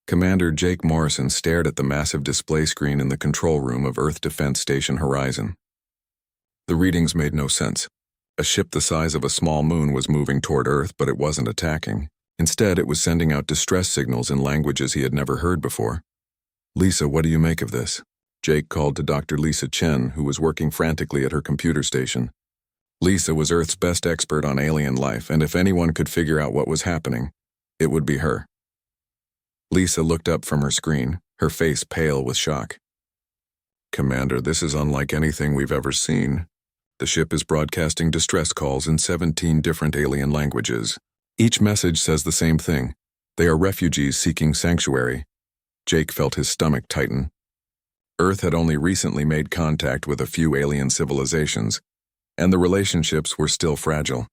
Commander Jake Morrison stared at the massive display screen in the control room of Earth Defense Station Horizon. The readings made no sense. A ship the size of a small moon was moving toward Earth, but it wasn't attacking. Instead, it was sending out distress signals in languages he had never heard before. "Lisa, what do you make of this?" Jake called to Dr. Lisa Chen, who was working frantically at her computer station. Lisa was Earth's best expert on alien life, and if anyone could figure out what was happening, it would be her. Lisa looked up from her screen, her face pale with shock. "Commander, this is unlike anything we've ever seen. The ship is broadcasting distress calls in 17 different alien languages. Each message says the same thing. They are refugees seeking sanctuary." Jake felt his stomach tighten. Earth had only recently made contact with a few alien civilizations, and the relationships were still fragile.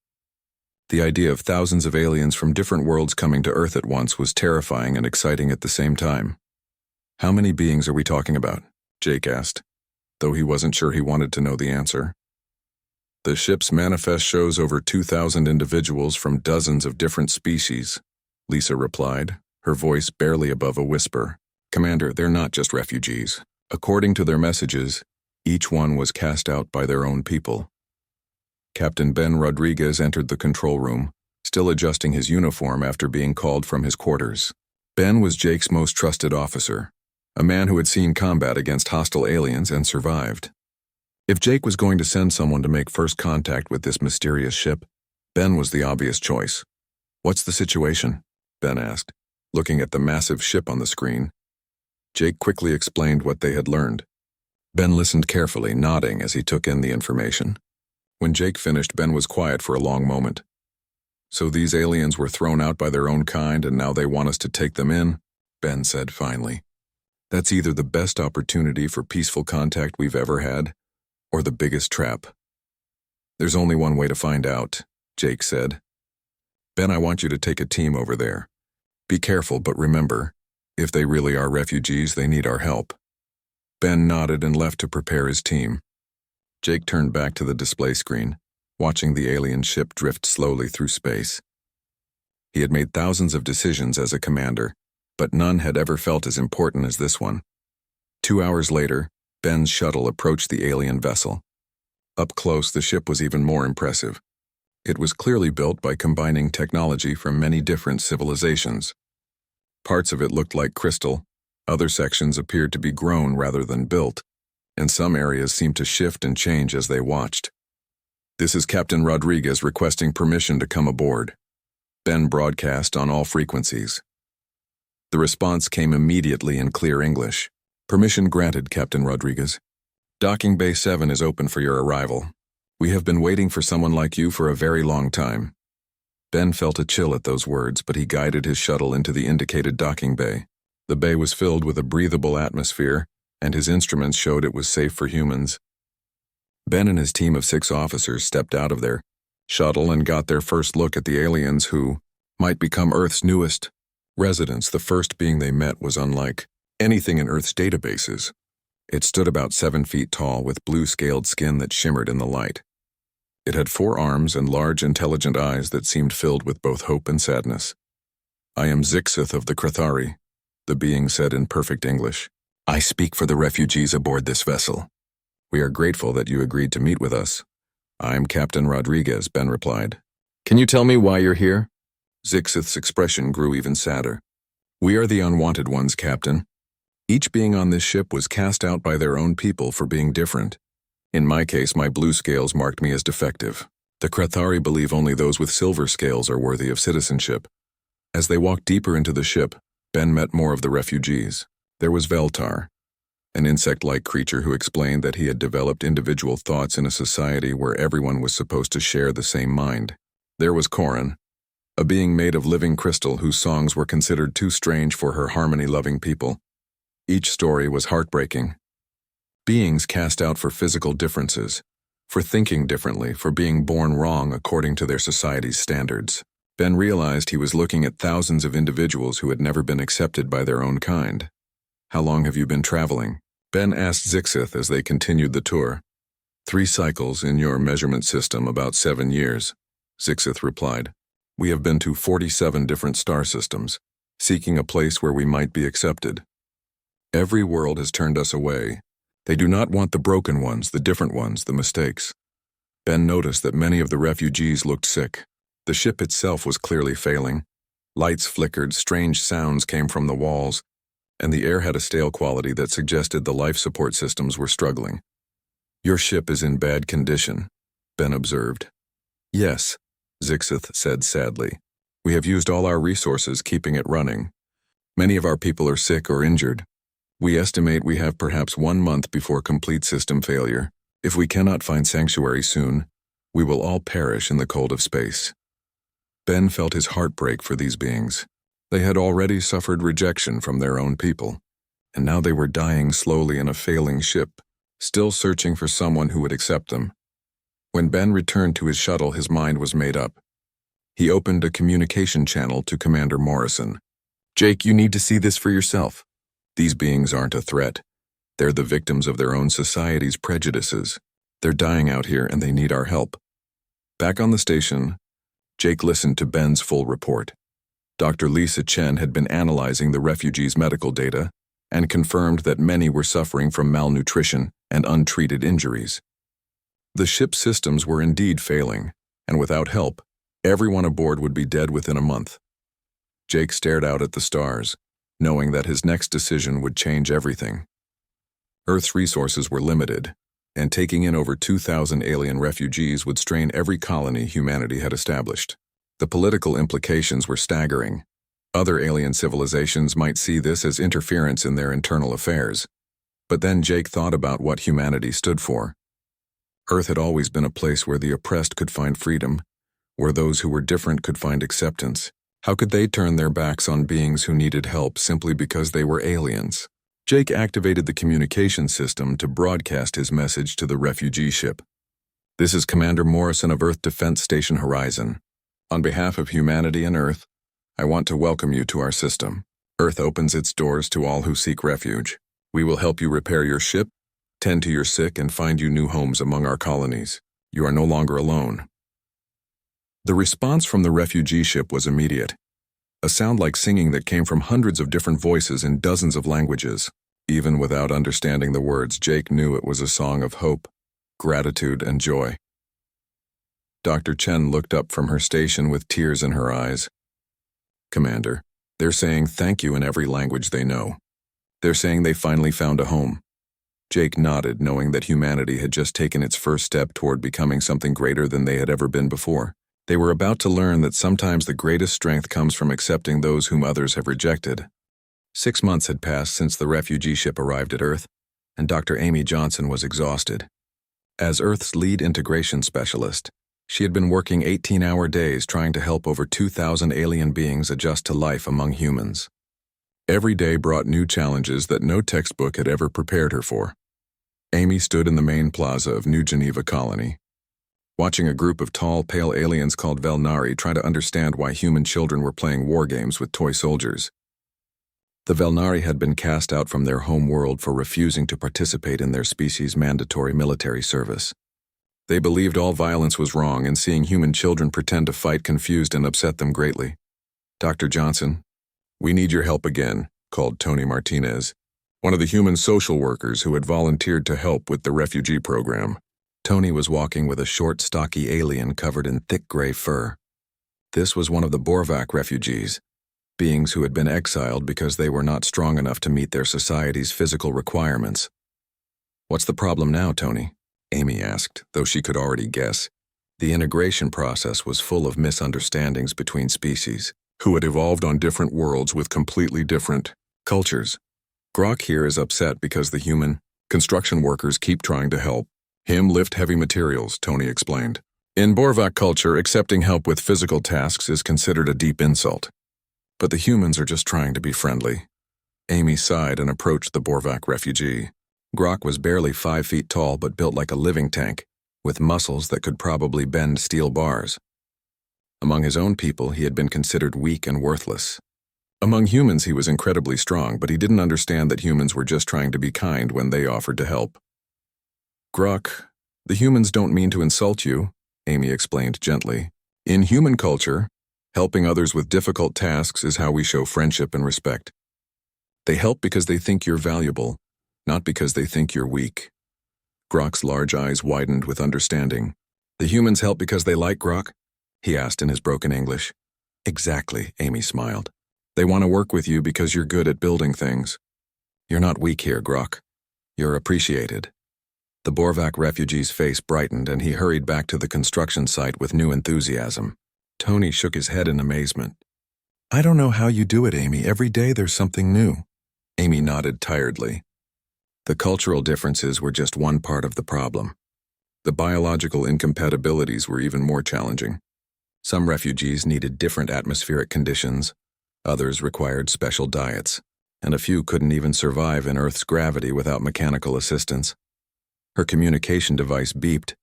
The idea of thousands of aliens from different worlds coming to Earth at once was terrifying and exciting at the same time. "How many beings are we talking about?" Jake asked, though he wasn't sure he wanted to know the answer. "The ship's manifest shows over 2,000 individuals from dozens of different species," Lisa replied, her voice barely above a whisper. "Commander, they're not just refugees. According to their messages, each one was cast out by their own people." Captain Ben Rodriguez entered the control room, still adjusting his uniform after being called from his quarters. Ben was Jake's most trusted officer, a man who had seen combat against hostile aliens and survived. If Jake was going to send someone to make first contact with this mysterious ship, Ben was the obvious choice. "What's the situation?" Ben asked, looking at the massive ship on the screen. Jake quickly explained what they had learned. Ben listened carefully, nodding as he took in the information. When Jake finished, Ben was quiet for a long moment. "So these aliens were thrown out by their own kind and now they want us to take them in?" Ben said finally. "That's either the best opportunity for peaceful contact we've ever had, or the biggest trap." "There's only one way to find out," Jake said. "Ben, I want you to take a team over there. Be careful, but remember, if they really are refugees, they need our help." Ben nodded and left to prepare his team. Jake turned back to the display screen, watching the alien ship drift slowly through space. He had made thousands of decisions as a commander, but none had ever felt as important as this one. 2 hours later, Ben's shuttle approached the alien vessel. Up close, the ship was even more impressive. It was clearly built by combining technology from many different civilizations. Parts of it looked like crystal, other sections appeared to be grown rather than built, and some areas seemed to shift and change as they watched. "This is Captain Rodriguez requesting permission to come aboard." Ben broadcast on all frequencies. The response came immediately in clear English. "Permission granted, Captain Rodriguez. Docking Bay 7 is open for your arrival. We have been waiting for someone like you for a very long time." Ben felt a chill at those words, but he guided his shuttle into the indicated docking bay. The bay was filled with a breathable atmosphere, and his instruments showed it was safe for humans. Ben and his team of 6 officers stepped out of their shuttle and got their first look at the aliens who might become Earth's newest residents. The first being they met was unlike anything in Earth's databases. It stood about 7 feet tall with blue-scaled skin that shimmered in the light. It had 4 arms and large, intelligent eyes that seemed filled with both hope and sadness. "I am Zixith of the Krathari," the being said in perfect English. "I speak for the refugees aboard this vessel. We are grateful that you agreed to meet with us." "I'm Captain Rodriguez," Ben replied. "Can you tell me why you're here?" Zixith's expression grew even sadder. "We are the unwanted ones, Captain. Each being on this ship was cast out by their own people for being different. In my case, my blue scales marked me as defective. The Krathari believe only those with silver scales are worthy of citizenship." As they walked deeper into the ship, Ben met more of the refugees. There was Veltar, an insect-like creature who explained that he had developed individual thoughts in a society where everyone was supposed to share the same mind. There was Corin, a being made of living crystal whose songs were considered too strange for her harmony-loving people. Each story was heartbreaking. Beings cast out for physical differences, for thinking differently, for being born wrong according to their society's standards. Ben realized he was looking at thousands of individuals who had never been accepted by their own kind. "How long have you been traveling?" Ben asked Zixith as they continued the tour. 3 cycles in your measurement system, about 7 years, Zixith replied. "We have been to 47 different star systems. seeking a place where we might be accepted. Every world has turned us away. They do not want the broken ones, the different ones, the mistakes. Ben noticed that many of the refugees looked sick. The ship itself was clearly failing. Lights flickered, strange sounds came from the walls, and the air had a stale quality that suggested the life support systems were struggling. "Your ship is in bad condition," Ben observed. "Yes," Zixith said sadly. "We have used all our resources keeping it running. Many of our people are sick or injured. We estimate we have perhaps 1 month before complete system failure. If we cannot find sanctuary soon, we will all perish in the cold of space." Ben felt his heart break for these beings. They had already suffered rejection from their own people, and now they were dying slowly in a failing ship, still searching for someone who would accept them. When Ben returned to his shuttle, his mind was made up. He opened a communication channel to Commander Morrison. "Jake, you need to see this for yourself. These beings aren't a threat. They're the victims of their own society's prejudices. They're dying out here and they need our help." Back on the station, Jake listened to Ben's full report. Dr. Lisa Chen had been analyzing the refugees' medical data and confirmed that many were suffering from malnutrition and untreated injuries. The ship's systems were indeed failing, and without help, everyone aboard would be dead within a month. Jake stared out at the stars, knowing that his next decision would change everything. Earth's resources were limited, and taking in over 2,000 alien refugees would strain every colony humanity had established. The political implications were staggering. Other alien civilizations might see this as interference in their internal affairs. But then Jake thought about what humanity stood for. Earth had always been a place where the oppressed could find freedom, where those who were different could find acceptance. How could they turn their backs on beings who needed help simply because they were aliens? Jake activated the communication system to broadcast his message to the refugee ship. "This is Commander Morrison of Earth Defense Station Horizon. On behalf of humanity and Earth, I want to welcome you to our system. Earth opens its doors to all who seek refuge. We will help you repair your ship, tend to your sick, and find you new homes among our colonies. You are no longer alone." The response from the refugee ship was immediate. A sound like singing that came from hundreds of different voices in dozens of languages. Even without understanding the words, Jake knew it was a song of hope, gratitude, and joy. Dr. Chen looked up from her station with tears in her eyes. "Commander, they're saying thank you in every language they know. They're saying they finally found a home." Jake nodded, knowing that humanity had just taken its first step toward becoming something greater than they had ever been before. They were about to learn that sometimes the greatest strength comes from accepting those whom others have rejected. 6 months had passed since the refugee ship arrived at Earth, and Dr. Amy Johnson was exhausted. As Earth's lead integration specialist, she had been working 18-hour days trying to help over 2,000 alien beings adjust to life among humans. Every day brought new challenges that no textbook had ever prepared her for. Amy stood in the main plaza of New Geneva Colony, watching a group of tall, pale aliens called Velnari try to understand why human children were playing war games with toy soldiers. The Velnari had been cast out from their home world for refusing to participate in their species' mandatory military service. They believed all violence was wrong, and seeing human children pretend to fight confused and upset them greatly. "Dr. Johnson, we need your help again," called Tony Martinez, one of the human social workers who had volunteered to help with the refugee program. Tony was walking with a short, stocky alien covered in thick gray fur. This was one of the Borvac refugees, beings who had been exiled because they were not strong enough to meet their society's physical requirements. "What's the problem now, Tony?" Amy asked, though she could already guess. The integration process was full of misunderstandings between species, who had evolved on different worlds with completely different cultures. Grok here is upset because the human construction workers keep trying to help him lift heavy materials, Tony explained. In Borvac culture, accepting help with physical tasks is considered a deep insult. But the humans are just trying to be friendly. Amy sighed and approached the Borvac refugee. Grok was barely 5 feet tall but built like a living tank, with muscles that could probably bend steel bars. Among his own people, he had been considered weak and worthless. Among humans, he was incredibly strong, but he didn't understand that humans were just trying to be kind when they offered to help. "Grok, the humans don't mean to insult you," Amy explained gently. "In human culture, Helping others with difficult tasks is how we show friendship and respect. They help because they think you're valuable, not because they think you're weak. Grok's large eyes widened with understanding. The humans help because they like Grok? He asked in his broken English. Exactly, Amy smiled. They want to work with you because you're good at building things. You're not weak here, Grok. You're appreciated. The Borvac refugee's face brightened and he hurried back to the construction site with new enthusiasm. Tony shook his head in amazement. I don't know how you do it, Amy. Every day there's something new. Amy nodded tiredly. The cultural differences were just one part of the problem. The biological incompatibilities were even more challenging. Some refugees needed different atmospheric conditions, others required special diets, and a few couldn't even survive in Earth's gravity without mechanical assistance. Her communication device beeped,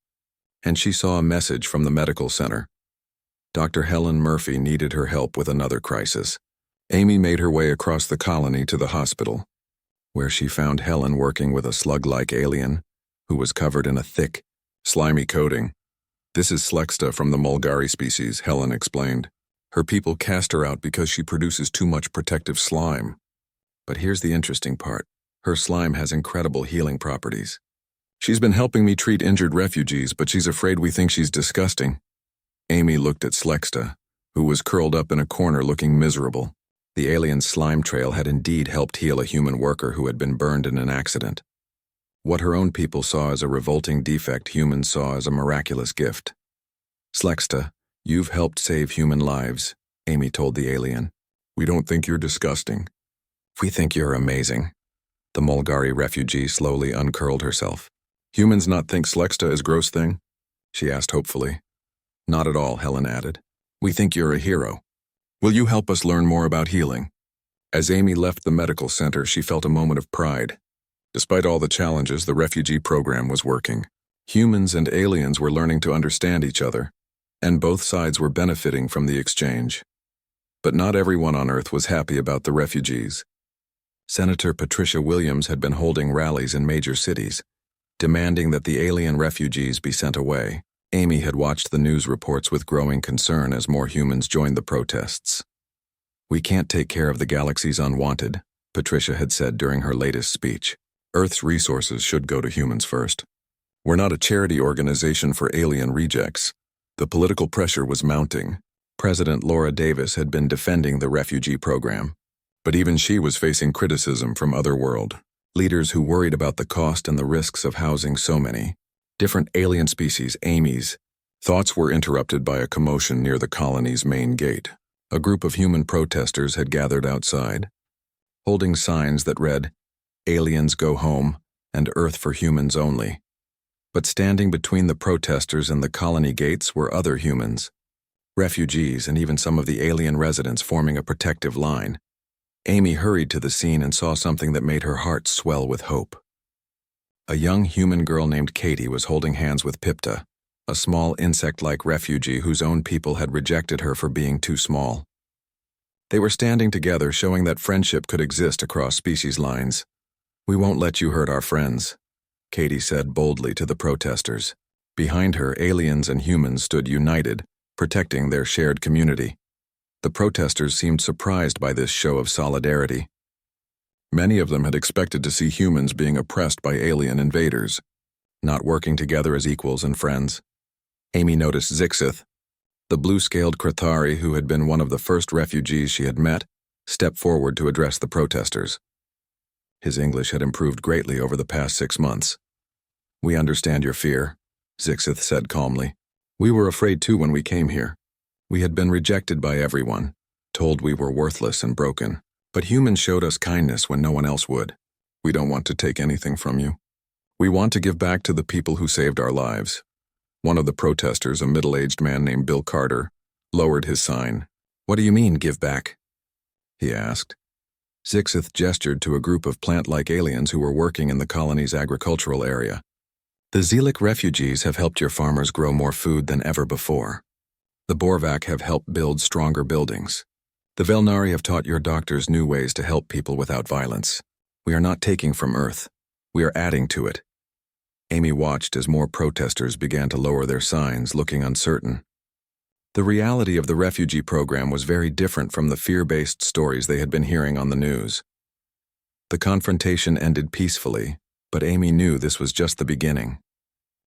and she saw a message from the medical center. Dr. Helen Murphy needed her help with another crisis. Amy made her way across the colony to the hospital, where she found Helen working with a slug-like alien who was covered in a thick, slimy coating. This is Slexta from the Mulgari species, Helen explained. Her people cast her out because she produces too much protective slime. But here's the interesting part. Her slime has incredible healing properties. She's been helping me treat injured refugees, but she's afraid we think she's disgusting. Amy looked at Slexta, who was curled up in a corner looking miserable. The alien's slime trail had indeed helped heal a human worker who had been burned in an accident. What her own people saw as a revolting defect, humans saw as a miraculous gift. Slexta, you've helped save human lives, Amy told the alien. We don't think you're disgusting. We think you're amazing. The Mulgari refugee slowly uncurled herself. Humans not think Slexta is gross thing? She asked hopefully. Not at all, Helen added. We think you're a hero. Will you help us learn more about healing? As Amy left the medical center, she felt a moment of pride. Despite all the challenges, the refugee program was working. Humans and aliens were learning to understand each other, and both sides were benefiting from the exchange. But not everyone on Earth was happy about the refugees. Senator Patricia Williams had been holding rallies in major cities, demanding that the alien refugees be sent away. Amy had watched the news reports with growing concern as more humans joined the protests. We can't take care of the galaxy's unwanted, Patricia had said during her latest speech. Earth's resources should go to humans first. We're not a charity organization for alien rejects. The political pressure was mounting. President Laura Davis had been defending the refugee program, but even she was facing criticism from Otherworld, leaders who worried about the cost and the risks of housing so many different alien species. Amy's thoughts were interrupted by a commotion near the colony's main gate. A group of human protesters had gathered outside, holding signs that read, "Aliens go home," and "Earth for humans only." But standing between the protesters and the colony gates were other humans, refugees, and even some of the alien residents forming a protective line. Amy hurried to the scene and saw something that made her heart swell with hope. A young human girl named Katie was holding hands with Pipta, a small insect-like refugee whose own people had rejected her for being too small. They were standing together, showing that friendship could exist across species lines. "We won't let you hurt our friends," Katie said boldly to the protesters. Behind her, aliens and humans stood united, protecting their shared community. The protesters seemed surprised by this show of solidarity. Many of them had expected to see humans being oppressed by alien invaders, not working together as equals and friends. Amy noticed Zixith, the blue-scaled Krathari who had been one of the first refugees she had met, stepped forward to address the protesters. His English had improved greatly over the past 6 months. "We understand your fear," Zixith said calmly. "We were afraid too when we came here. We had been rejected by everyone, told we were worthless and broken. But humans showed us kindness when no one else would. We don't want to take anything from you. We want to give back to the people who saved our lives." One of the protesters, a middle-aged man named Bill Carter, lowered his sign. "What do you mean, give back?" he asked. Zixith gestured to a group of plant-like aliens who were working in the colony's agricultural area. "The Zelik refugees have helped your farmers grow more food than ever before. The Borvac have helped build stronger buildings. The Velnari have taught your doctors new ways to help people without violence. We are not taking from Earth. We are adding to it." Amy watched as more protesters began to lower their signs, looking uncertain. The reality of the refugee program was very different from the fear-based stories they had been hearing on the news. The confrontation ended peacefully, but Amy knew this was just the beginning.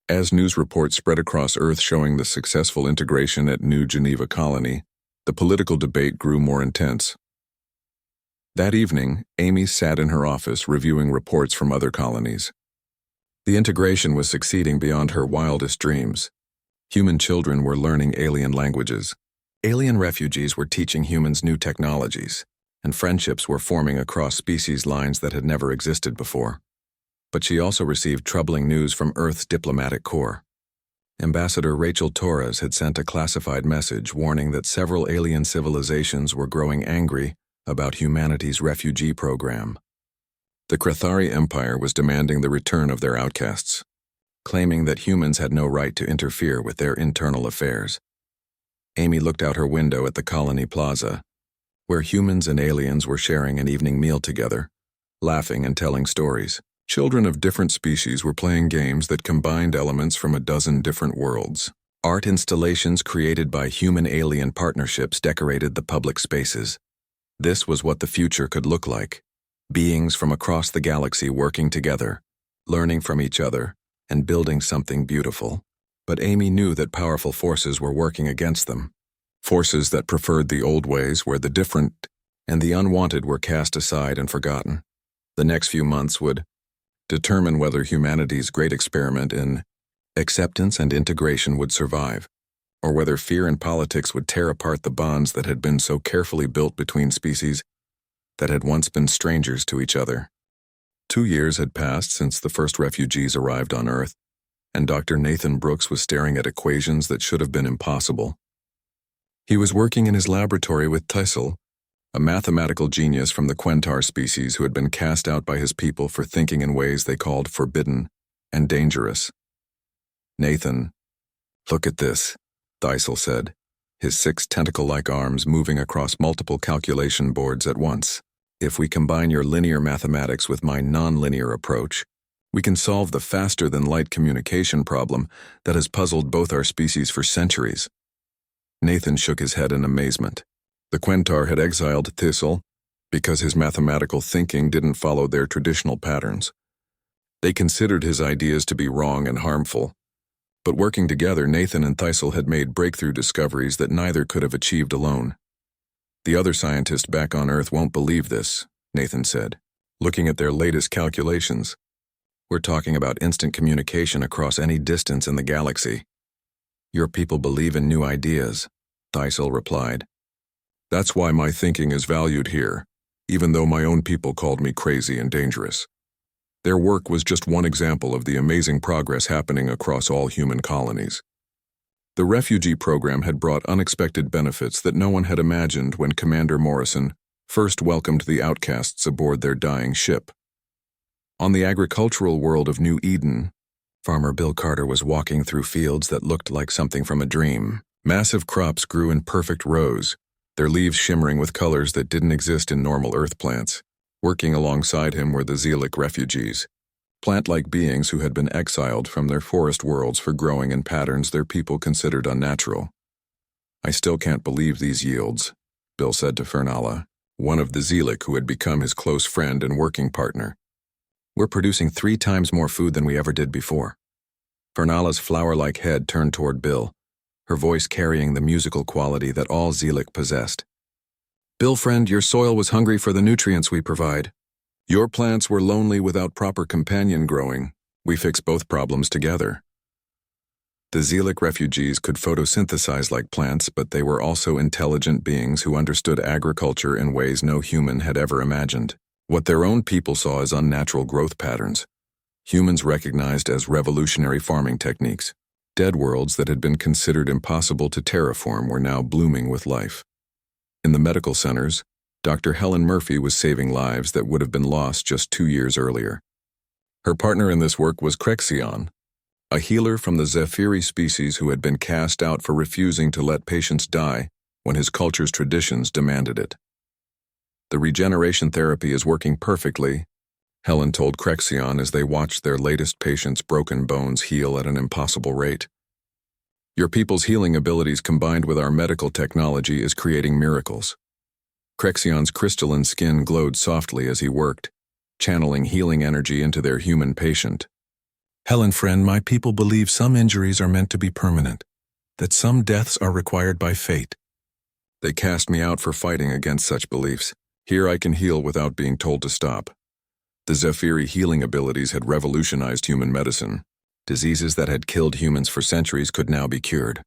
As news reports spread across Earth showing the successful integration at New Geneva Colony, the political debate grew more intense. That evening, Amy sat in her office reviewing reports from other colonies. The integration was succeeding beyond her wildest dreams. Human children were learning alien languages. Alien refugees were teaching humans new technologies, and friendships were forming across species lines that had never existed before. But she also received troubling news from Earth's diplomatic corps. Ambassador Rachel Torres had sent a classified message warning that several alien civilizations were growing angry about humanity's refugee program. The Krathari Empire was demanding the return of their outcasts, claiming that humans had no right to interfere with their internal affairs. Amy looked out her window at the colony plaza, where humans and aliens were sharing an evening meal together, laughing and telling stories. Children of different species were playing games that combined elements from a dozen different worlds. Art installations created by human-alien partnerships decorated the public spaces. This was what the future could look like. Beings from across the galaxy working together, learning from each other, and building something beautiful. But Amy knew that powerful forces were working against them. Forces that preferred the old ways where the different and the unwanted were cast aside and forgotten. The next few months would determine whether humanity's great experiment in acceptance and integration would survive, or whether fear and politics would tear apart the bonds that had been so carefully built between species that had once been strangers to each other. 2 years had passed since the first refugees arrived on Earth, and Dr. Nathan Brooks was staring at equations that should have been impossible. He was working in his laboratory with Tyssel, a mathematical genius from the Quentar species who had been cast out by his people for thinking in ways they called forbidden and dangerous. "Nathan, look at this," Tyssel said, his 6 tentacle-like arms moving across multiple calculation boards at once. "If we combine your linear mathematics with my non-linear approach, we can solve the faster-than-light communication problem that has puzzled both our species for centuries." Nathan shook his head in amazement. The Quentar had exiled Tyssel because his mathematical thinking didn't follow their traditional patterns. They considered his ideas to be wrong and harmful. But working together, Nathan and Tyssel had made breakthrough discoveries that neither could have achieved alone. "The other scientists back on Earth won't believe this," Nathan said, looking at their latest calculations. "We're talking about instant communication across any distance in the galaxy." "Your people believe in new ideas," Tyssel replied. "That's why my thinking is valued here, even though my own people called me crazy and dangerous." Their work was just one example of the amazing progress happening across all human colonies. The refugee program had brought unexpected benefits that no one had imagined when Commander Morrison first welcomed the outcasts aboard their dying ship. On the agricultural world of New Eden, Farmer Bill Carter was walking through fields that looked like something from a dream. Massive crops grew in perfect rows, their leaves shimmering with colors that didn't exist in normal Earth plants. Working alongside him were the Zealec refugees, plant-like beings who had been exiled from their forest worlds for growing in patterns their people considered unnatural. "I still can't believe these yields," Bill said to Fernala, one of the Zealec who had become his close friend and working partner. "We're producing 3 times more food than we ever did before." Fernala's flower-like head turned toward Bill, her voice carrying the musical quality that all Zealec possessed. "Bill, friend, your soil was hungry for the nutrients we provide. Your plants were lonely without proper companion growing. We fix both problems together." The Zealec refugees could photosynthesize like plants, but they were also intelligent beings who understood agriculture in ways no human had ever imagined. What their own people saw as unnatural growth patterns, humans recognized as revolutionary farming techniques. Dead worlds that had been considered impossible to terraform were now blooming with life. In the medical centers, Dr. Helen Murphy was saving lives that would have been lost just 2 years earlier. Her partner in this work was Krexion, a healer from the Zephyri species who had been cast out for refusing to let patients die when his culture's traditions demanded it. "The regeneration therapy is working perfectly," Helen told Krexion as they watched their latest patient's broken bones heal at an impossible rate. Your people's healing abilities combined with our medical technology is creating miracles. Crexion's crystalline skin glowed softly as he worked, channeling healing energy into their human patient. Helen friend, my people believe some injuries are meant to be permanent, that some deaths are required by fate. They cast me out for fighting against such beliefs. Here I can heal without being told to stop. The Zephyri healing abilities had revolutionized human medicine. Diseases that had killed humans for centuries could now be cured.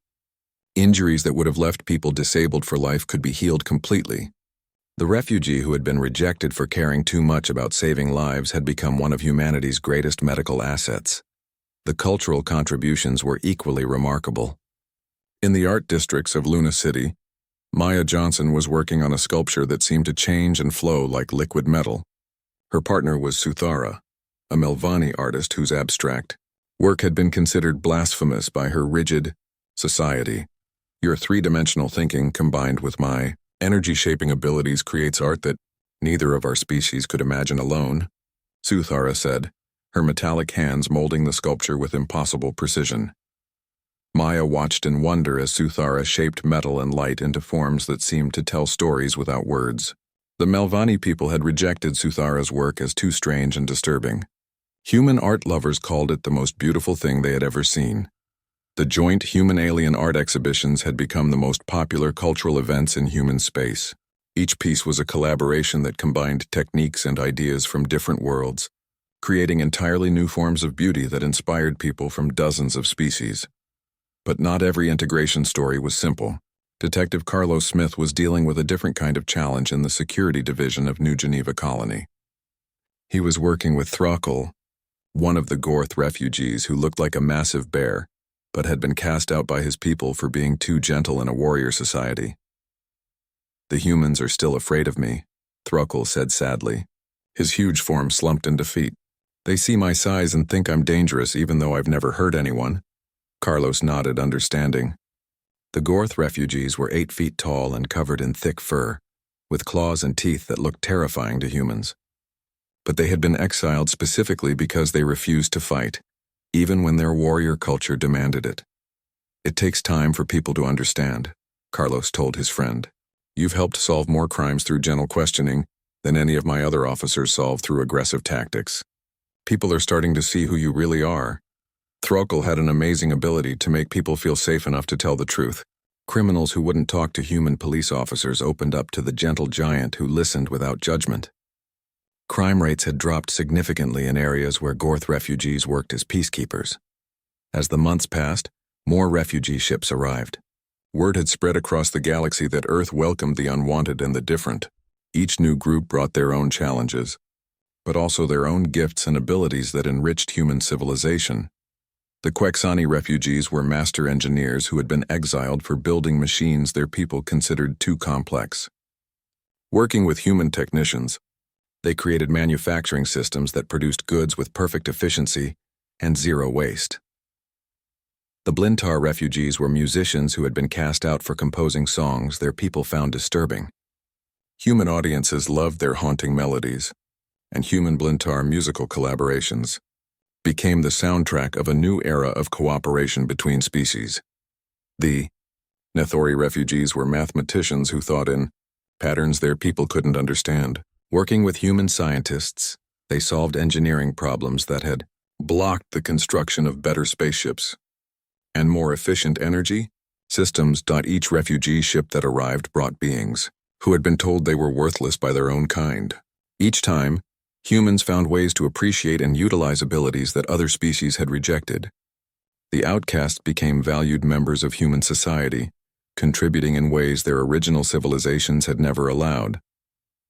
Injuries that would have left people disabled for life could be healed completely. The refugee who had been rejected for caring too much about saving lives had become one of humanity's greatest medical assets. The cultural contributions were equally remarkable. In the art districts of Luna City, Maya Johnson was working on a sculpture that seemed to change and flow like liquid metal. Her partner was Suthara, a Melvani artist whose abstract work had been considered blasphemous by her rigid society. Your three-dimensional thinking combined with my energy-shaping abilities creates art that neither of our species could imagine alone, Suthara said, her metallic hands molding the sculpture with impossible precision. Maya watched in wonder as Suthara shaped metal and light into forms that seemed to tell stories without words. The Melvani people had rejected Suthara's work as too strange and disturbing. Human art lovers called it the most beautiful thing they had ever seen. The joint human-alien art exhibitions had become the most popular cultural events in human space. Each piece was a collaboration that combined techniques and ideas from different worlds, creating entirely new forms of beauty that inspired people from dozens of species. But not every integration story was simple. Detective Carlos Smith was dealing with a different kind of challenge in the security division of New Geneva Colony. He was working with Throckle, one of the Gorth refugees who looked like a massive bear, but had been cast out by his people for being too gentle in a warrior society. The humans are still afraid of me, Throckle said sadly. His huge form slumped in defeat. They see my size and think I'm dangerous even though I've never hurt anyone. Carlos nodded, understanding. The Gorth refugees were 8 feet tall and covered in thick fur, with claws and teeth that looked terrifying to humans. But they had been exiled specifically because they refused to fight, even when their warrior culture demanded it. It takes time for people to understand, Carlos told his friend. You've helped solve more crimes through gentle questioning than any of my other officers solved through aggressive tactics. People are starting to see who you really are. Throckle had an amazing ability to make people feel safe enough to tell the truth. Criminals who wouldn't talk to human police officers opened up to the gentle giant who listened without judgment. Crime rates had dropped significantly in areas where Gorth refugees worked as peacekeepers. As the months passed, more refugee ships arrived. Word had spread across the galaxy that Earth welcomed the unwanted and the different. Each new group brought their own challenges, but also their own gifts and abilities that enriched human civilization. The Quexani refugees were master engineers who had been exiled for building machines their people considered too complex. Working with human technicians, they created manufacturing systems that produced goods with perfect efficiency and zero waste. The Blintar refugees were musicians who had been cast out for composing songs their people found disturbing. Human audiences loved their haunting melodies, and human Blintar musical collaborations became the soundtrack of a new era of cooperation between species. The Nethori refugees were mathematicians who thought in patterns their people couldn't understand. Working with human scientists, they solved engineering problems that had blocked the construction of better spaceships and more efficient energy systems. Each refugee ship that arrived brought beings who had been told they were worthless by their own kind. Each time, humans found ways to appreciate and utilize abilities that other species had rejected. The outcasts became valued members of human society, contributing in ways their original civilizations had never allowed.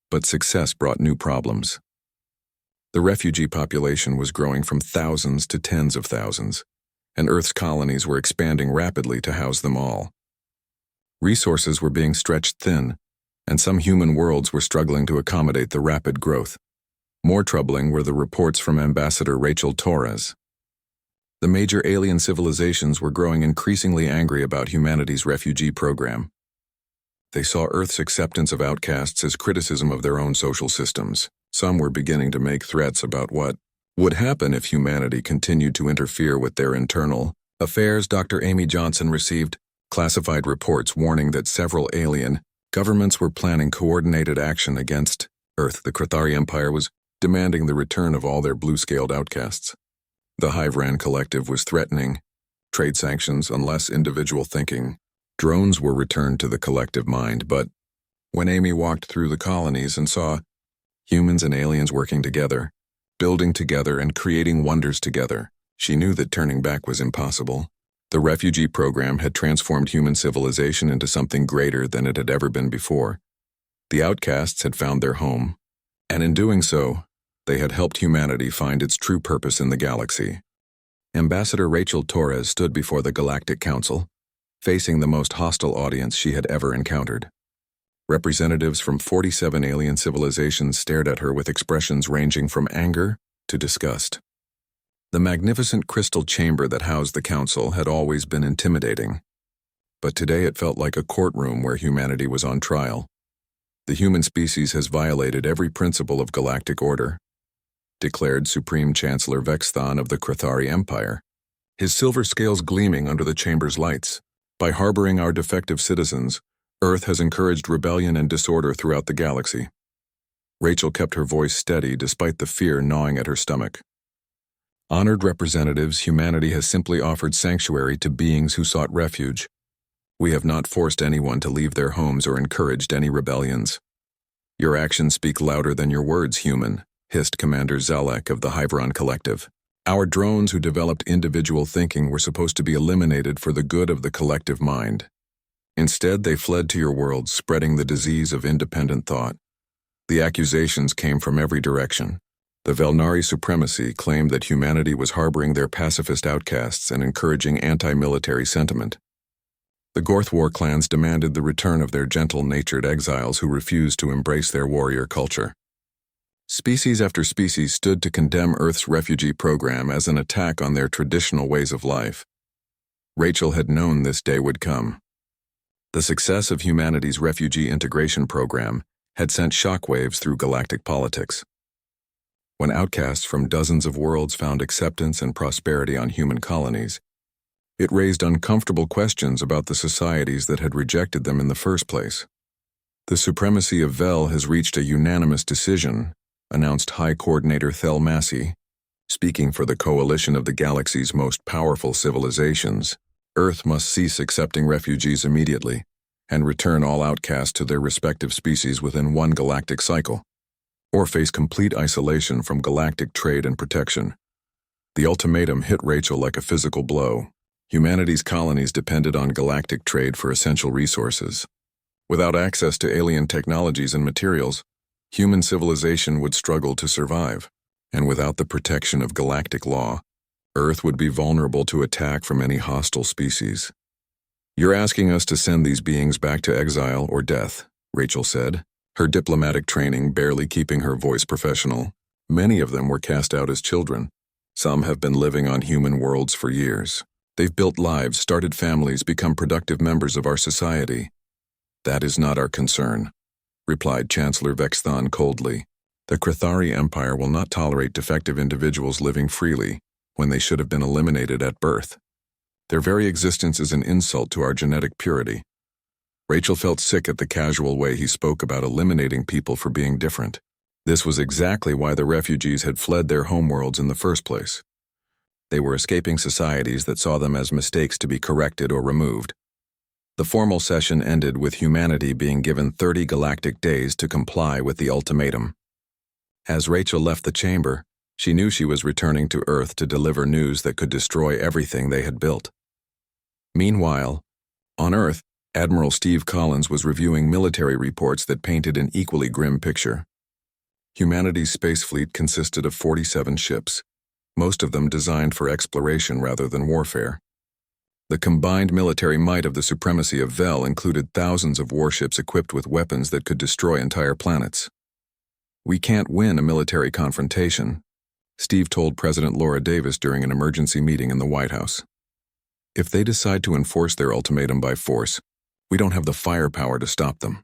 But success brought new problems. The refugee population was growing from thousands to tens of thousands, and Earth's colonies were expanding rapidly to house them all. Resources were being stretched thin, and some human worlds were struggling to accommodate the rapid growth. More troubling were the reports from Ambassador Rachel Torres. The major alien civilizations were growing increasingly angry about humanity's refugee program. They saw Earth's acceptance of outcasts as criticism of their own social systems. Some were beginning to make threats about what would happen if humanity continued to interfere with their internal Affairs Dr. Amy Johnson received classified reports warning that several alien governments were planning coordinated action against Earth. The Krithari Empire was demanding the return of all their blue-scaled outcasts. The Hivran Collective was threatening trade sanctions unless individual thinking. Drones were returned to the collective mind, but when Amy walked through the colonies and saw humans and aliens working together, building together and creating wonders together, she knew that turning back was impossible. The refugee program had transformed human civilization into something greater than it had ever been before. The outcasts had found their home, and in doing so, they had helped humanity find its true purpose in the galaxy. Ambassador Rachel Torres stood before the Galactic Council, facing the most hostile audience she had ever encountered. Representatives from 47 alien civilizations stared at her with expressions ranging from anger to disgust. The magnificent crystal chamber that housed the council had always been intimidating, but today it felt like a courtroom where humanity was on trial. The human species has violated every principle of galactic order, declared Supreme Chancellor Vexthon of the Krithari Empire, his silver scales gleaming under the chamber's lights. By harboring our defective citizens, Earth has encouraged rebellion and disorder throughout the galaxy. Rachel kept her voice steady despite the fear gnawing at her stomach. Honored representatives, humanity has simply offered sanctuary to beings who sought refuge. We have not forced anyone to leave their homes or encouraged any rebellions. Your actions speak louder than your words, human, hissed Commander Zalek of the Hivran Collective. Our drones who developed individual thinking were supposed to be eliminated for the good of the collective mind. Instead, they fled to your world, spreading the disease of independent thought. The accusations came from every direction. The Velnari supremacy claimed that humanity was harboring their pacifist outcasts and encouraging anti-military sentiment. The Gorth War clans demanded the return of their gentle-natured exiles who refused to embrace their warrior culture. Species after species stood to condemn Earth's refugee program as an attack on their traditional ways of life. Rachel had known this day would come. The success of humanity's refugee integration program had sent shockwaves through galactic politics. When outcasts from dozens of worlds found acceptance and prosperity on human colonies, it raised uncomfortable questions about the societies that had rejected them in the first place. The supremacy of Vel has reached a unanimous decision, announced High Coordinator Thel Massey, speaking for the coalition of the galaxy's most powerful civilizations. Earth must cease accepting refugees immediately and return all outcasts to their respective species within one galactic cycle, or face complete isolation from galactic trade and protection. The ultimatum hit Rachel like a physical blow. Humanity's colonies depended on galactic trade for essential resources. Without access to alien technologies and materials, human civilization would struggle to survive, and without the protection of galactic law, Earth would be vulnerable to attack from any hostile species. You're asking us to send these beings back to exile or death, Rachel said, her diplomatic training barely keeping her voice professional. Many of them were cast out as children. Some have been living on human worlds for years. They've built lives, started families, become productive members of our society. That is not our concern, replied Chancellor Vexthon coldly. The Krithari Empire will not tolerate defective individuals living freely when they should have been eliminated at birth. Their very existence is an insult to our genetic purity. Rachel felt sick at the casual way he spoke about eliminating people for being different. This was exactly why the refugees had fled their homeworlds in the first place. They were escaping societies that saw them as mistakes to be corrected or removed. The formal session ended with humanity being given 30 galactic days to comply with the ultimatum. As Rachel left the chamber, she knew she was returning to Earth to deliver news that could destroy everything they had built. Meanwhile, on Earth, Admiral Steve Collins was reviewing military reports that painted an equally grim picture. Humanity's space fleet consisted of 47 ships, most of them designed for exploration rather than warfare. The combined military might of the supremacy of Vel included thousands of warships equipped with weapons that could destroy entire planets. We can't win a military confrontation, Steve told President Laura Davis during an emergency meeting in the White House. If they decide to enforce their ultimatum by force, we don't have the firepower to stop them.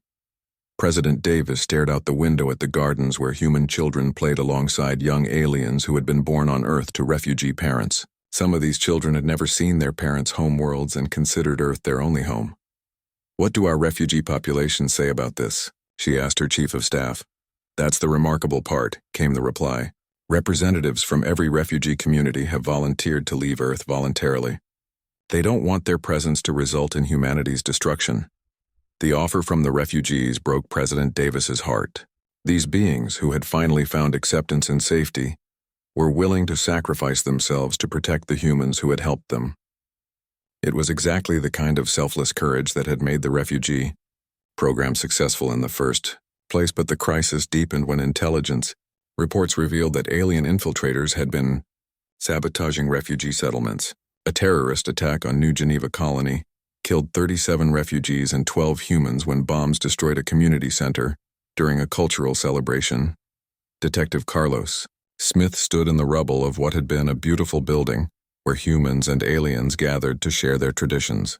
President Davis stared out the window at the gardens where human children played alongside young aliens who had been born on Earth to refugee parents. Some of these children had never seen their parents' homeworlds and considered Earth their only home. "What do our refugee population say about this?" she asked her chief of staff. "That's the remarkable part," came the reply. "Representatives from every refugee community have volunteered to leave Earth voluntarily. They don't want their presence to result in humanity's destruction." The offer from the refugees broke President Davis's heart. These beings, who had finally found acceptance and safety, were willing to sacrifice themselves to protect the humans who had helped them. It was exactly the kind of selfless courage that had made the refugee program successful in the first place, but the crisis deepened when intelligence reports revealed that alien infiltrators had been sabotaging refugee settlements. A terrorist attack on New Geneva colony killed 37 refugees and 12 humans when bombs destroyed a community center during a cultural celebration. Detective Carlos Smith stood in the rubble of what had been a beautiful building where humans and aliens gathered to share their traditions.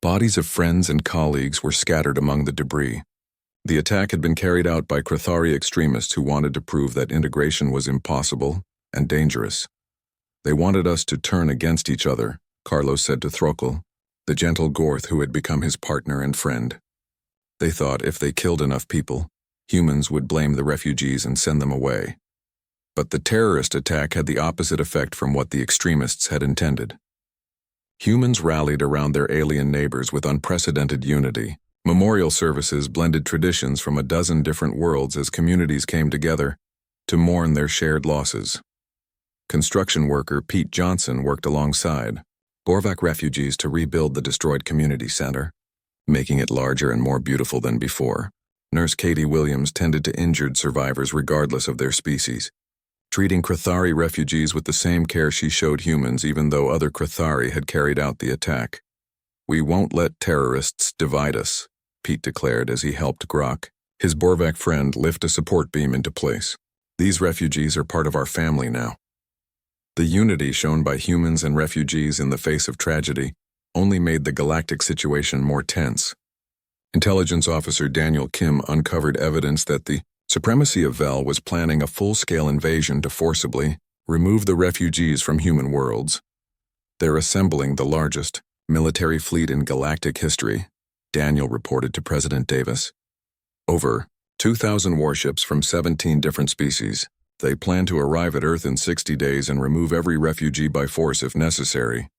Bodies of friends and colleagues were scattered among the debris. The attack had been carried out by Cathari extremists who wanted to prove that integration was impossible and dangerous. "They wanted us to turn against each other," Carlos said to Throkel, the gentle Gorth who had become his partner and friend. "They thought if they killed enough people, humans would blame the refugees and send them away." But the terrorist attack had the opposite effect from what the extremists had intended. Humans rallied around their alien neighbors with unprecedented unity. Memorial services blended traditions from a dozen different worlds as communities came together to mourn their shared losses. Construction worker Pete Johnson worked alongside Borvac refugees to rebuild the destroyed community center, making it larger and more beautiful than before. Nurse Katie Williams tended to injured survivors regardless of their species, treating Cathari refugees with the same care she showed humans even though other Cathari had carried out the attack. "We won't let terrorists divide us," Pete declared as he helped Grok, his Borvac friend, lift a support beam into place. "These refugees are part of our family now." The unity shown by humans and refugees in the face of tragedy only made the galactic situation more tense. Intelligence Officer Daniel Kim uncovered evidence that the Supremacy of Vel was planning a full-scale invasion to forcibly remove the refugees from human worlds. "They're assembling the largest military fleet in galactic history," Daniel reported to President Davis. "Over 2,000 warships from 17 different species. They plan to arrive at Earth in 60 days and remove every refugee by force if necessary."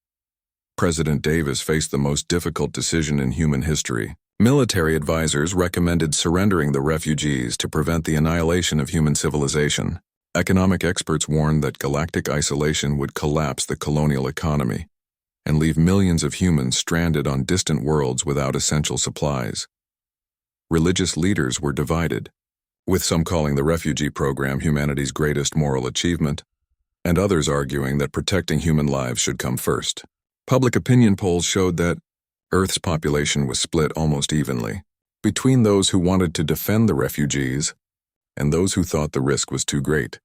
President Davis faced the most difficult decision in human history. Military advisors recommended surrendering the refugees to prevent the annihilation of human civilization. Economic experts warned that galactic isolation would collapse the colonial economy and leave millions of humans stranded on distant worlds without essential supplies. Religious leaders were divided, with some calling the refugee program humanity's greatest moral achievement, and others arguing that protecting human lives should come first. Public opinion polls showed that Earth's population was split almost evenly between those who wanted to defend the refugees and those who thought the risk was too great.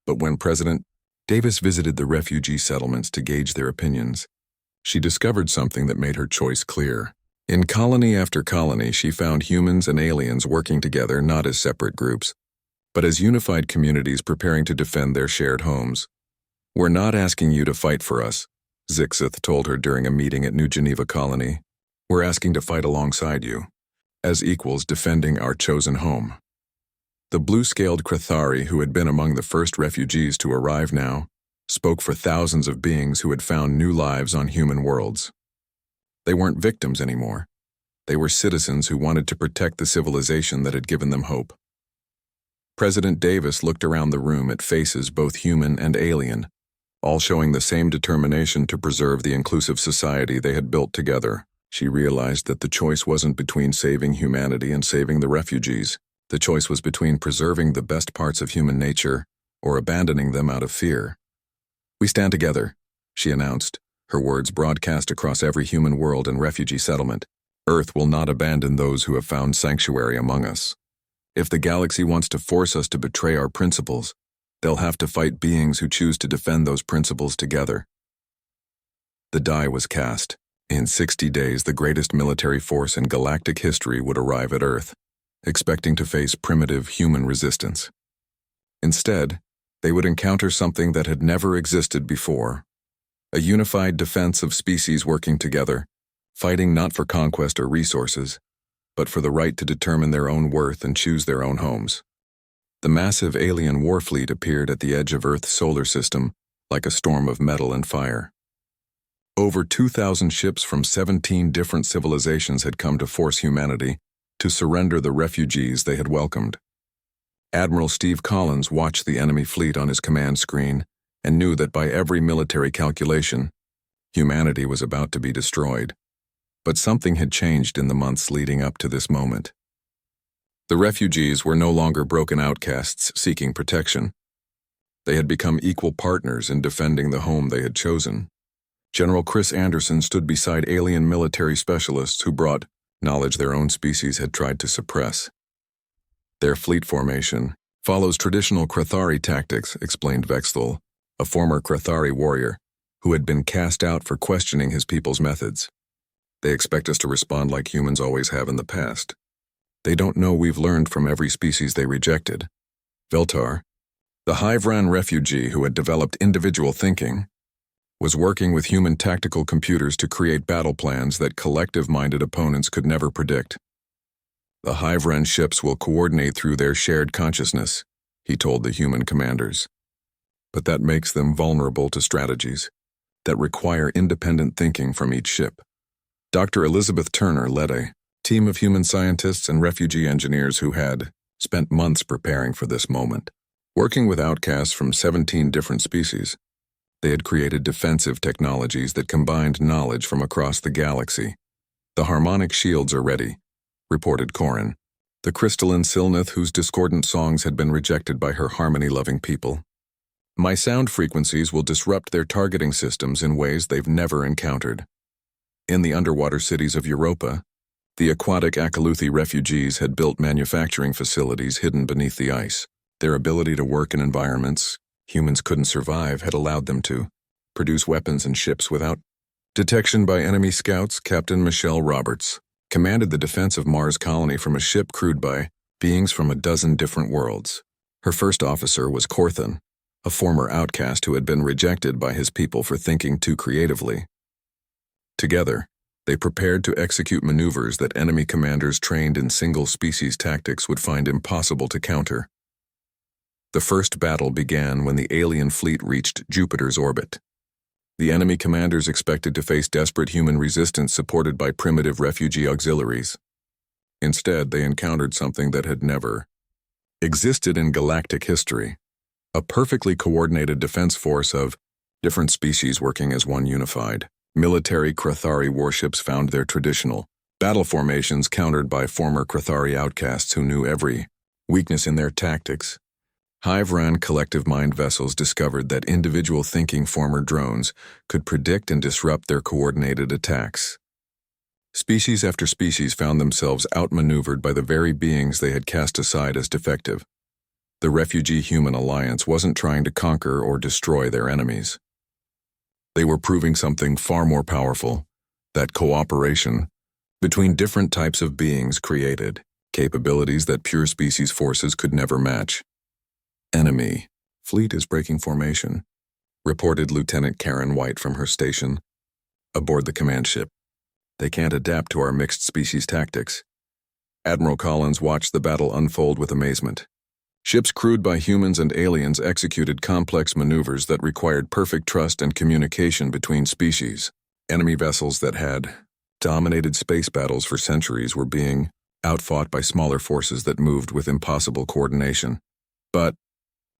But when President Davis visited the refugee settlements to gauge their opinions, she discovered something that made her choice clear. In colony after colony, she found humans and aliens working together not as separate groups, but as unified communities preparing to defend their shared homes. "We're not asking you to fight for us," Zixith told her during a meeting at New Geneva colony. "We're asking to fight alongside you, as equals defending our chosen home." The blue-scaled Cathari, who had been among the first refugees to arrive now, spoke for thousands of beings who had found new lives on human worlds. They weren't victims anymore. They were citizens who wanted to protect the civilization that had given them hope. President Davis looked around the room at faces both human and alien, all showing the same determination to preserve the inclusive society they had built together. She realized that the choice wasn't between saving humanity and saving the refugees. The choice was between preserving the best parts of human nature or abandoning them out of fear. "We stand together," she announced, her words broadcast across every human world and refugee settlement. "Earth will not abandon those who have found sanctuary among us. If the galaxy wants to force us to betray our principles, they'll have to fight beings who choose to defend those principles together." The die was cast. In 60 days, the greatest military force in galactic history would arrive at Earth, expecting to face primitive human resistance. Instead, they would encounter something that had never existed before: a unified defense of species working together, fighting not for conquest or resources, but for the right to determine their own worth and choose their own homes. The massive alien war fleet appeared at the edge of Earth's solar system like a storm of metal and fire. Over 2,000 ships from 17 different civilizations had come to force humanity to surrender the refugees they had welcomed. Admiral Steve Collins watched the enemy fleet on his command screen and knew that by every military calculation, humanity was about to be destroyed. But something had changed in the months leading up to this moment. The refugees were no longer broken outcasts seeking protection. They had become equal partners in defending the home they had chosen. General Chris Anderson stood beside alien military specialists who brought knowledge their own species had tried to suppress. Their fleet formation follows traditional Krathari tactics, explained Vexthal, a former Krathari warrior who had been cast out for questioning his people's methods. They expect us to respond like humans always have in the past. They don't know we've learned from every species they rejected. Veltar, the Hivran refugee who had developed individual thinking, was working with human tactical computers to create battle plans that collective-minded opponents could never predict. The Hivran ships will coordinate through their shared consciousness, he told the human commanders. But that makes them vulnerable to strategies that require independent thinking from each ship. Dr. Elizabeth Turner led a team of human scientists and refugee engineers who had spent months preparing for this moment. Working with outcasts from 17 different species, they had created defensive technologies that combined knowledge from across the galaxy. The harmonic shields are ready, reported Corin, the crystalline Silnith whose discordant songs had been rejected by her harmony-loving people. My sound frequencies will disrupt their targeting systems in ways they've never encountered. In the underwater cities of Europa, the aquatic Akaluthi refugees had built manufacturing facilities hidden beneath the ice. Their ability to work in environments humans couldn't survive had allowed them to produce weapons and ships without detection by enemy scouts. Captain Michelle Roberts commanded the defense of Mars colony from a ship crewed by beings from a dozen different worlds. Her first officer was Corthan, a former outcast who had been rejected by his people for thinking too creatively. Together, they prepared to execute maneuvers that enemy commanders trained in single-species tactics would find impossible to counter. The first battle began when the alien fleet reached Jupiter's orbit. The enemy commanders expected to face desperate human resistance supported by primitive refugee auxiliaries. Instead, they encountered something that had never existed in galactic history, a perfectly coordinated defense force of different species working as one unified. Military Krathari warships found their traditional battle formations countered by former Krathari outcasts who knew every weakness in their tactics. Hivran collective mind vessels discovered that individual thinking former drones could predict and disrupt their coordinated attacks. Species after species found themselves outmaneuvered by the very beings they had cast aside as defective. The refugee-human alliance wasn't trying to conquer or destroy their enemies. They were proving something far more powerful, that cooperation between different types of beings created capabilities that pure species forces could never match. Enemy fleet is breaking formation, reported Lieutenant Karen White from her station aboard the command ship. They can't adapt to our mixed species tactics. Admiral Collins watched the battle unfold with amazement. Ships crewed by humans and aliens executed complex maneuvers that required perfect trust and communication between species. Enemy vessels that had dominated space battles for centuries were being outfought by smaller forces that moved with impossible coordination. But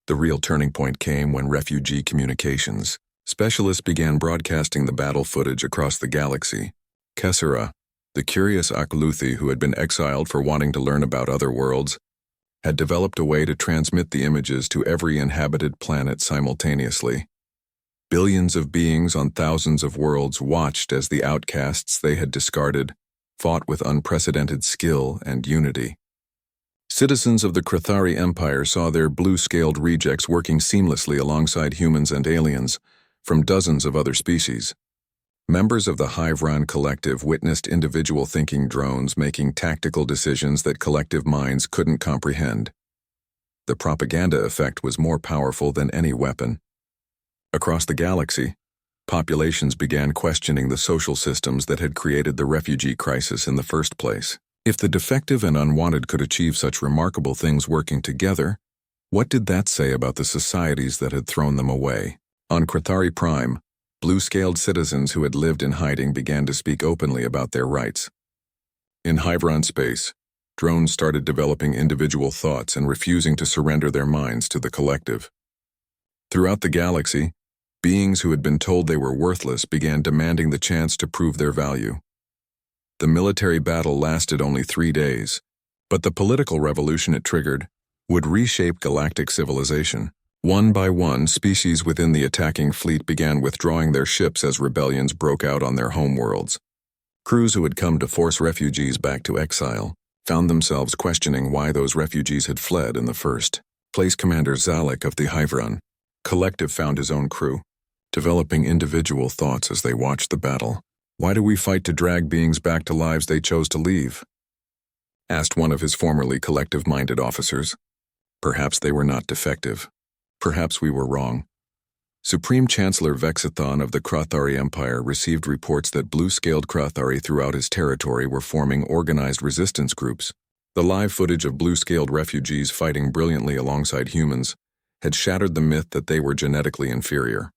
the real turning point came when refugee communications specialists began broadcasting the battle footage across the galaxy. Kessera, the curious Akaluthi who had been exiled for wanting to learn about other worlds, had developed a way to transmit the images to every inhabited planet simultaneously. Billions of beings on thousands of worlds watched as the outcasts they had discarded fought with unprecedented skill and unity. Citizens of the Krathari Empire saw their blue-scaled rejects working seamlessly alongside humans and aliens from dozens of other species. Members of the Hivran Collective witnessed individual thinking drones making tactical decisions that collective minds couldn't comprehend. The propaganda effect was more powerful than any weapon. Across the galaxy, Populations began questioning the social systems that had created the refugee crisis in the first place. If the defective and unwanted could achieve such remarkable things working together, what did that say about the societies that had thrown them away? On Krathari Prime, blue-scaled citizens who had lived in hiding began to speak openly about their rights. In Hyvron space, drones started developing individual thoughts and refusing to surrender their minds to the collective. Throughout the galaxy, beings who had been told they were worthless began demanding the chance to prove their value. The military battle lasted only 3 days, but the political revolution it triggered would reshape galactic civilization. One by one, species within the attacking fleet began withdrawing their ships as rebellions broke out on their homeworlds. Crews who had come to force refugees back to exile found themselves questioning why those refugees had fled in the first place. Commander Zalek of the Hyvron collective found his own crew, developing individual thoughts as they watched the battle. "Why do we fight to drag beings back to lives they chose to leave?" asked one of his formerly collective-minded officers. Perhaps they were not defective. Perhaps we were wrong. Supreme Chancellor Vexathon of the Krathari Empire received reports that blue-scaled Krathari throughout his territory were forming organized resistance groups. The live footage of blue-scaled refugees fighting brilliantly alongside humans had shattered the myth that they were genetically inferior.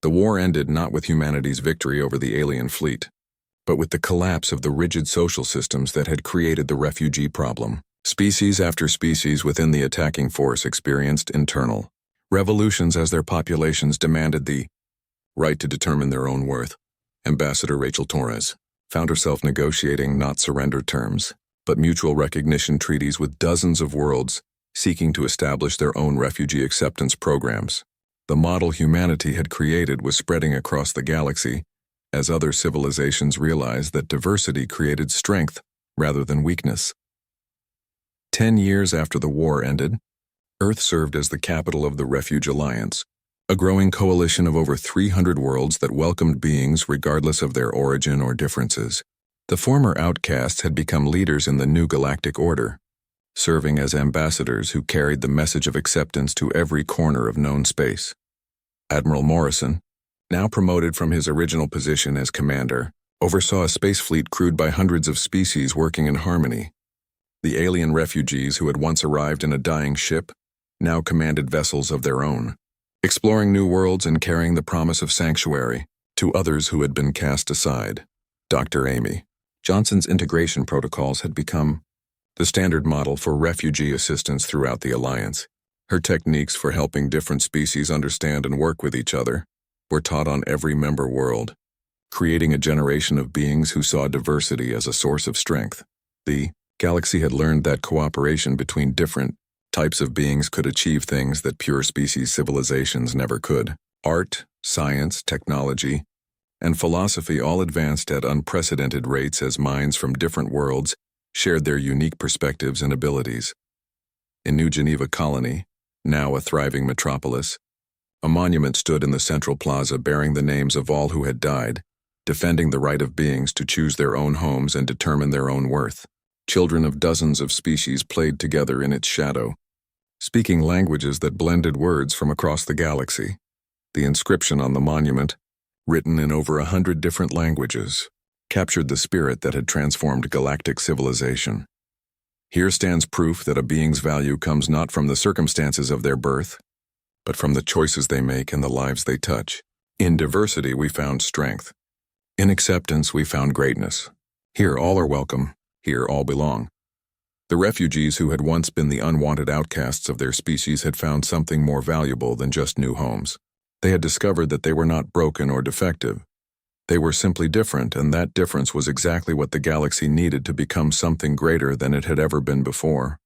The war ended not with humanity's victory over the alien fleet, but with the collapse of the rigid social systems that had created the refugee problem. Species after species within the attacking force experienced internal revolutions as their populations demanded the right to determine their own worth. Ambassador Rachel Torres found herself negotiating not surrender terms, but mutual recognition treaties with dozens of worlds seeking to establish their own refugee acceptance programs. The model humanity had created was spreading across the galaxy as other civilizations realized that diversity created strength rather than weakness. 10 years after the war ended, Earth served as the capital of the Refuge Alliance, a growing coalition of over 300 worlds that welcomed beings regardless of their origin or differences. The former outcasts had become leaders in the new galactic order, serving as ambassadors who carried the message of acceptance to every corner of known space. Admiral Morrison, now promoted from his original position as commander, oversaw a space fleet crewed by hundreds of species working in harmony. The alien refugees who had once arrived in a dying ship now commanded vessels of their own, exploring new worlds and carrying the promise of sanctuary to others who had been cast aside. Dr. Amy Johnson's integration protocols had become the standard model for refugee assistance throughout the Alliance. Her techniques for helping different species understand and work with each other were taught on every member world, creating a generation of beings who saw diversity as a source of strength. The galaxy had learned that cooperation between different types of beings could achieve things that pure species civilizations never could. Art, science, technology, and philosophy all advanced at unprecedented rates as minds from different worlds shared their unique perspectives and abilities. In New Geneva Colony, now a thriving metropolis, a monument stood in the central plaza bearing the names of all who had died, defending the right of beings to choose their own homes and determine their own worth. Children of dozens of species played together in its shadow, speaking languages that blended words from across the galaxy. The inscription on the monument, written in over 100 different languages, captured the spirit that had transformed galactic civilization. Here stands proof that a being's value comes not from the circumstances of their birth, but from the choices they make and the lives they touch. In diversity we found strength. In acceptance we found greatness. Here all are welcome. Here all belong. The refugees who had once been the unwanted outcasts of their species had found something more valuable than just new homes. They had discovered that they were not broken or defective. They were simply different, and that difference was exactly what the galaxy needed to become something greater than it had ever been before.